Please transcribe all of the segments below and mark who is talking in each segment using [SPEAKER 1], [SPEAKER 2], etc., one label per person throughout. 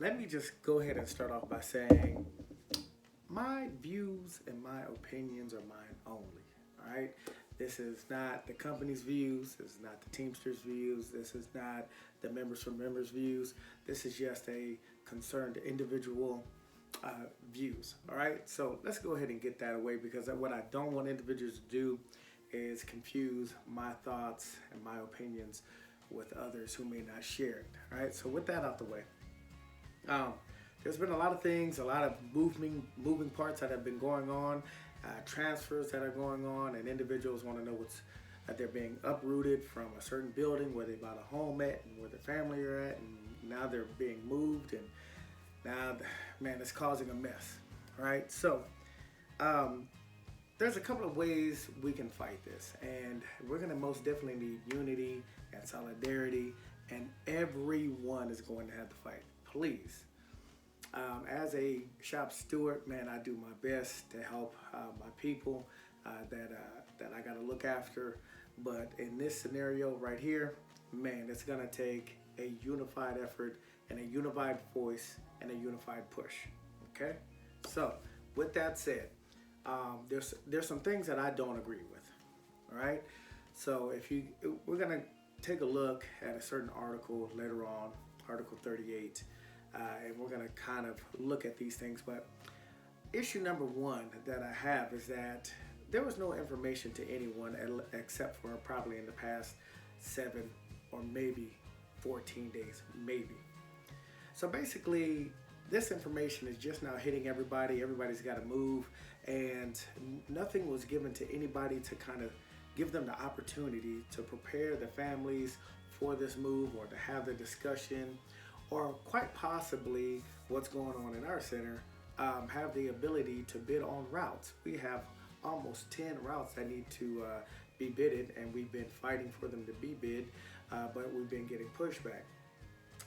[SPEAKER 1] let me just go ahead and start off by saying my views and my opinions are mine only. All right. This is not the company's views. This is not the Teamsters views. This is not the members for members views. This is just a concerned individual views. All right. So let's go ahead and get that away because what I don't want individuals to do is confuse my thoughts and my opinions with others who may not share it. All right. So with that out the way, um, there's been a lot of things, a lot of moving parts that have been going on, transfers that are going on, and individuals want to know what's that they're being uprooted from a certain building where they bought a home at and where their family are at, and now they're being moved, and now, man, it's causing a mess. Right? So, um, there's a couple of ways we can fight this, and we're going to most definitely need unity and solidarity, and everyone is going to have to fight. Please. As a shop steward, man, I do my best to help my people that I got to look after. But in this scenario right here, man, it's gonna take a unified effort and a unified voice and a unified push. Okay. So with that said, there's some things that I don't agree with. All right. So we're gonna take a look at a certain article later on, Article 38. And we're going to kind of look at these things. But issue number one that I have is that there was no information to anyone except for probably in the past 7 or maybe 14 days, maybe. So basically, this information is just now hitting everybody. Everybody's got to move, and nothing was given to anybody to kind of give them the opportunity to prepare the families for this move or to have the discussion, or quite possibly what's going on in our center, have the ability to bid on routes. We have almost 10 routes that need to be bidded, and we've been fighting for them to be bid, but we've been getting pushback.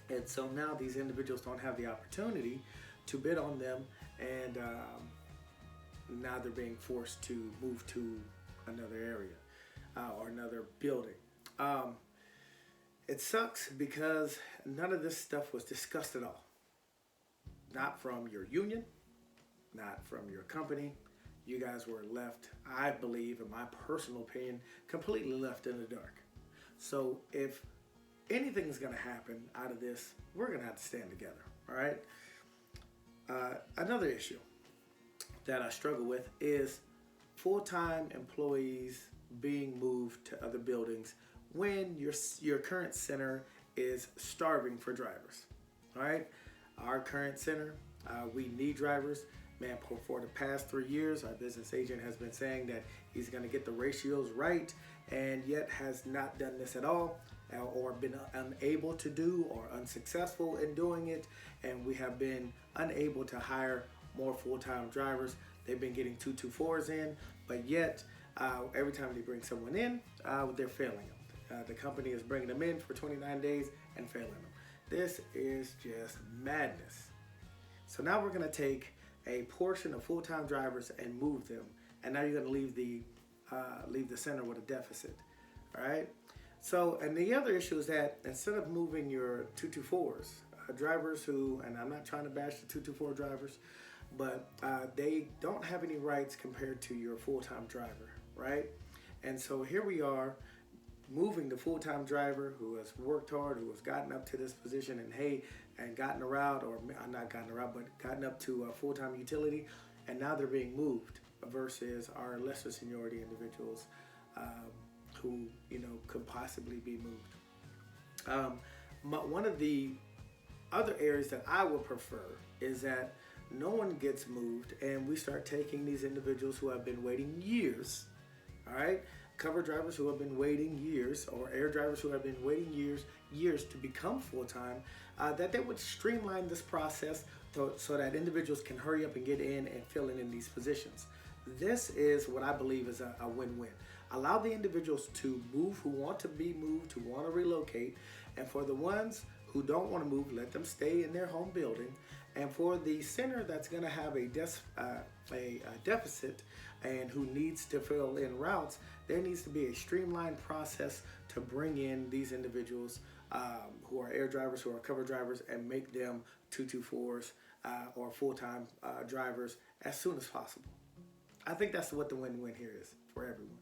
[SPEAKER 1] And so now these individuals don't have the opportunity to bid on them, and now they're being forced to move to another area or another building. It sucks because none of this stuff was discussed at all. Not from your union, not from your company. You guys were left, I believe, in my personal opinion, completely left in the dark. So if anything's going to happen out of this, we're going to have to stand together, all right? Another issue that I struggle with is full-time employees being moved to other buildings when your current center is starving for drivers. All right, our current center, we need drivers. Man, for the past 3 years, our business agent has been saying that he's going to get the ratios right, and yet has not done this at all, or been unable to do, or unsuccessful in doing it. And we have been unable to hire more full-time drivers. They've been getting 224s in, but yet every time they bring someone in, they're failing them. The company is bringing them in for 29 days and failing them. This is just madness. So now we're going to take a portion of full-time drivers and move them, and now you're going to leave the center with a deficit. All right. So, and the other issue is that instead of moving your 224s, drivers who, and I'm not trying to bash the 224 drivers, but they don't have any rights compared to your full-time driver, right? And so here we are, moving the full-time driver who has worked hard, who has gotten up to this position and gotten a route, or not gotten a route, but gotten up to a full-time utility, and now they're being moved versus our lesser seniority individuals who could possibly be moved. One of the other areas that I would prefer is that no one gets moved, and we start taking these individuals who have been waiting years, all right? Cover drivers who have been waiting years, or air drivers who have been waiting years to become full-time, that they would streamline this process so that individuals can hurry up and get in and fill in these positions. This is what I believe is a win-win. Allow the individuals to move who want to be moved, who want to relocate, and for the ones who don't want to move, let them stay in their home building. And for the center that's going to have a deficit and who needs to fill in routes, there needs to be a streamlined process to bring in these individuals who are air drivers, who are cover drivers, and make them 224s or full-time drivers as soon as possible. I think that's what the win-win here is for everyone.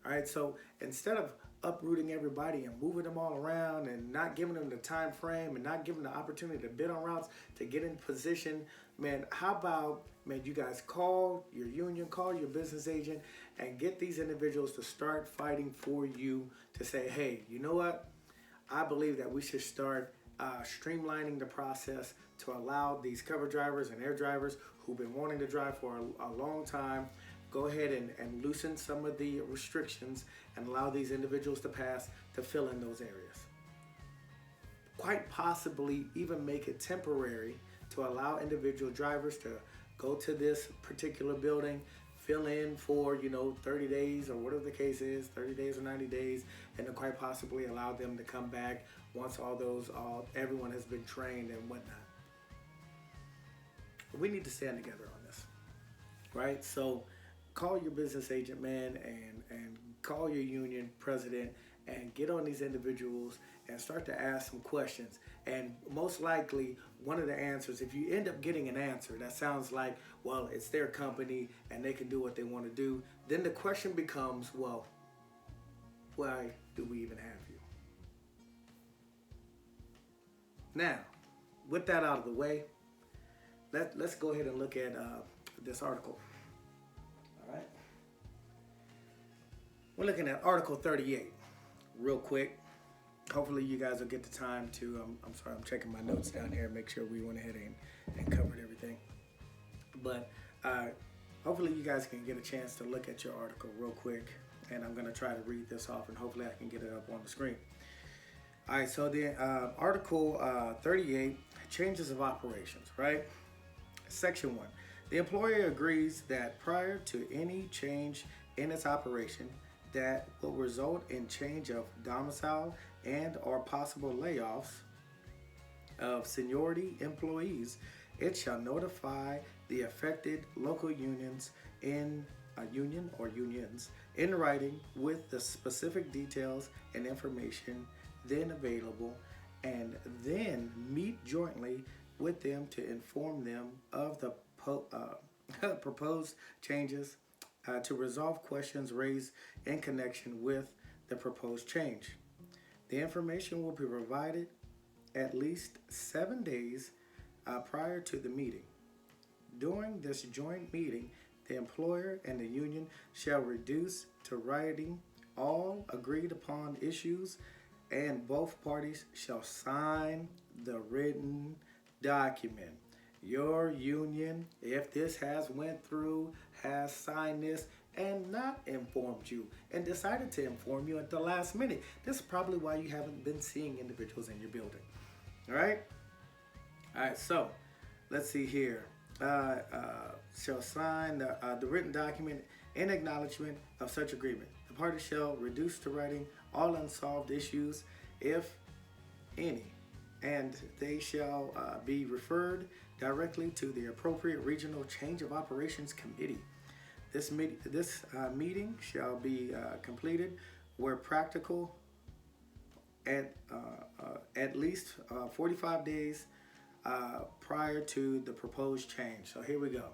[SPEAKER 1] All right, so instead of uprooting everybody and moving them all around and not giving them the time frame and not giving them the opportunity to bid on routes to get in position, man, how about, man, you guys call your union, call your business agent, and get these individuals to start fighting for you to say, hey, you know what? I believe that we should start streamlining the process to allow these cover drivers and air drivers who've been wanting to drive for a long time, go ahead and loosen some of the restrictions and allow these individuals to pass to fill in those areas. Quite possibly even make it temporary to allow individual drivers to go to this particular building, fill in for 30 days or whatever the case is, 30 days or 90 days, and then quite possibly allow them to come back once everyone has been trained and whatnot. We need to stand together on this, right? So call your business agent, man, and call your union president and get on these individuals and start to ask some questions. And most likely, one of the answers, if you end up getting an answer that sounds like, well, it's their company and they can do what they want to do, then the question becomes, well, why do we even have you? Now, with that out of the way, let's go ahead and look at this article. All right. We're looking at Article 38 real quick. Hopefully you guys will get the time to, I'm sorry, I'm checking my notes down here, make sure we went ahead and covered everything. But hopefully you guys can get a chance to look at your article real quick. And I'm going to try to read this off and hopefully I can get it up on the screen. All right, so the Article 38, changes of operations, right? Section 1. The employer agrees that prior to any change in its operation that will result in change of domicile and or possible layoffs of seniority employees, it shall notify the affected local unions in a union or unions in writing with the specific details and information then available, and then meet jointly with them to inform them of the proposed changes to resolve questions raised in connection with the proposed change. The information will be provided at least 7 days prior to the meeting. During this joint meeting, the employer and the union shall reduce to writing all agreed upon issues, and both parties shall sign the written document. Your union, if this has went through, has signed this and not informed you and decided to inform you at the last minute. This is probably why you haven't been seeing individuals in your building. All right? All right, so let's see here. Shall sign the written document in acknowledgement of such agreement. The parties shall reduce to writing all unsolved issues, if any, and they shall be referred directly to the appropriate regional change of operations committee. This meeting shall be completed where practical at least 45 days prior to the proposed change. So here we go.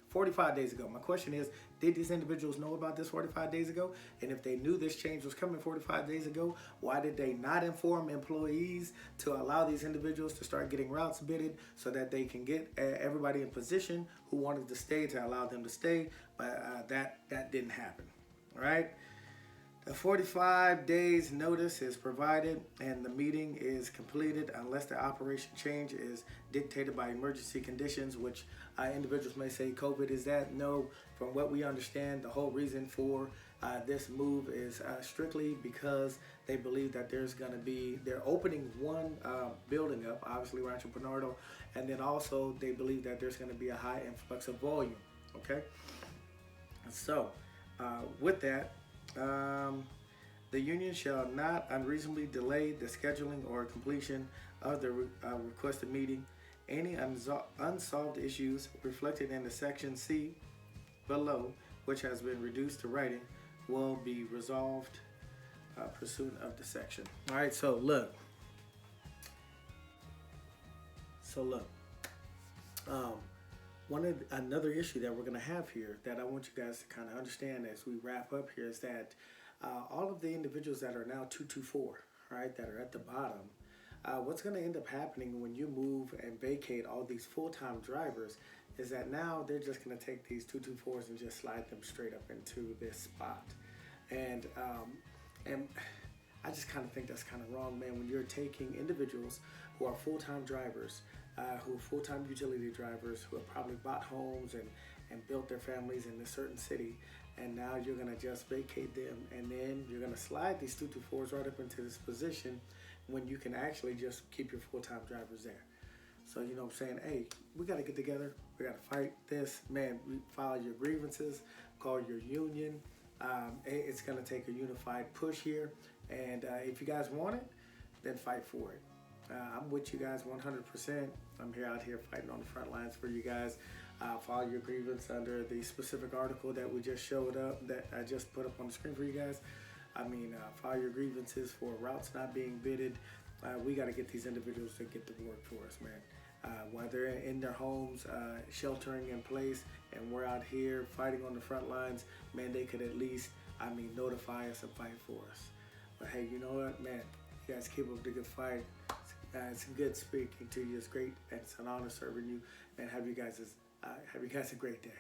[SPEAKER 1] 45 days ago. My question is, did these individuals know about this 45 days ago? And if they knew this change was coming 45 days ago, why did they not inform employees to allow these individuals to start getting routes bidded so that they can get everybody in position who wanted to stay to allow them to stay? But that didn't happen. All right. The 45 days notice is provided and the meeting is completed unless the operation change is dictated by emergency conditions, which individuals may say COVID is that. No, from what we understand, the whole reason for this move is strictly because they believe that they're opening one building up, obviously Rancho Bernardo, and then also they believe that there's going to be a high influx of volume. Okay, so with that, the union shall not unreasonably delay the scheduling or completion of the requested meeting. Any unsolved issues reflected in the section C below, which has been reduced to writing, will be resolved pursuant of the section. All right, so look. Um, another issue that we're going to have here that I want you guys to kind of understand as we wrap up here is that all of the individuals that are now 224, right, that are at the bottom, what's going to end up happening when you move and vacate all these full-time drivers is that now they're just going to take these 224s and just slide them straight up into this spot. And I just kind of think that's kind of wrong, man, when you're taking individuals who are full-time drivers, who are full-time utility drivers, who have probably bought homes and built their families in a certain city, and now you're going to just vacate them, and then you're going to slide these 224s right up into this position when you can actually just keep your full-time drivers there. So, you know what I'm saying? Hey, we got to get together. We got to fight this. Man, file your grievances, call your union. It's going to take a unified push here. And if you guys want it, then fight for it. I'm with you guys 100%. I'm out here fighting on the front lines for you guys. File your grievance under the specific article that we just showed up, that I just put up on the screen for you guys. File your grievances for routes not being bidded. We got to get these individuals to get to work for us, man. While they're in their homes, sheltering in place, and we're out here fighting on the front lines, man, they could at least, notify us and fight for us. But hey, you know what, man? You guys keep up the good fight. It's good speaking to you. It's great, and it's an honor serving you. And have you guys a great day.